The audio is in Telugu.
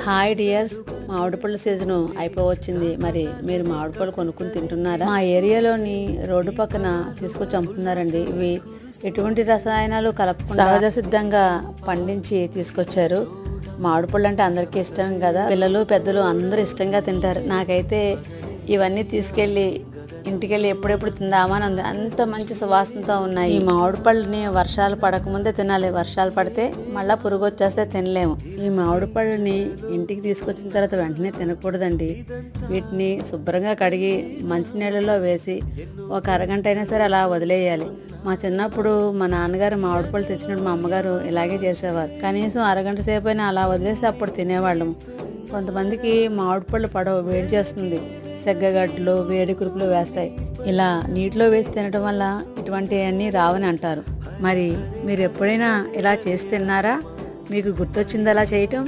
హాయ్ డియర్స్, మామిడి పళ్ళ సీజను అయిపోవచ్చింది. మరి మీరు మామిడి పళ్ళు కొనుక్కుని తింటున్నారా? మా ఏరియాలోని రోడ్డు పక్కన తీసుకొచ్చి అమ్ముతున్నారండి. ఇవి ఎటువంటి రసాయనాలు కలపకుండా సహజ సిద్ధంగా పండించి తీసుకొచ్చారు. మామిడి పళ్ళు అంటే అందరికీ ఇష్టం కదా, పిల్లలు పెద్దలు అందరూ ఇష్టంగా తింటారు. నాకైతే ఇవన్నీ తీసుకెళ్ళి ఇంటికెళ్ళి ఎప్పుడెప్పుడు తిందామా అని ఉంది. అంత మంచి సువాసనతో ఉన్నాయి. ఈ మామిడి పళ్ళని వర్షాలు పడకముందే తినాలి. వర్షాలు పడితే మళ్ళీ పురుగు వచ్చేస్తే తినలేము. ఈ మామిడి పళ్ళని ఇంటికి తీసుకొచ్చిన తర్వాత వెంటనే తినకూడదండి. వీటిని శుభ్రంగా కడిగి మంచినీళ్ళలో వేసి ఒక అరగంట అయినా సరే అలా వదిలేయాలి. మా చిన్నప్పుడు మా నాన్నగారు మామిడి పళ్ళు తెచ్చినప్పుడు మా అమ్మగారు ఇలాగే చేసేవారు. కనీసం అరగంట సేపు అయినా అలా వదిలేసి అప్పుడు తినేవాళ్ళము. కొంతమందికి మామిడి పళ్ళు పడవ, వేడి చేస్తుంది, సెగ్గగడ్డలు, వేడి కురుపులు వేస్తాయి. ఇలా నీటిలో వేసి తినడం వల్ల ఇటువంటివన్నీ రావని అంటారు. మరి మీరు ఎప్పుడైనా ఇలా చేసి తిన్నారా? మీకు గుర్తొచ్చింది అలా చేయటం?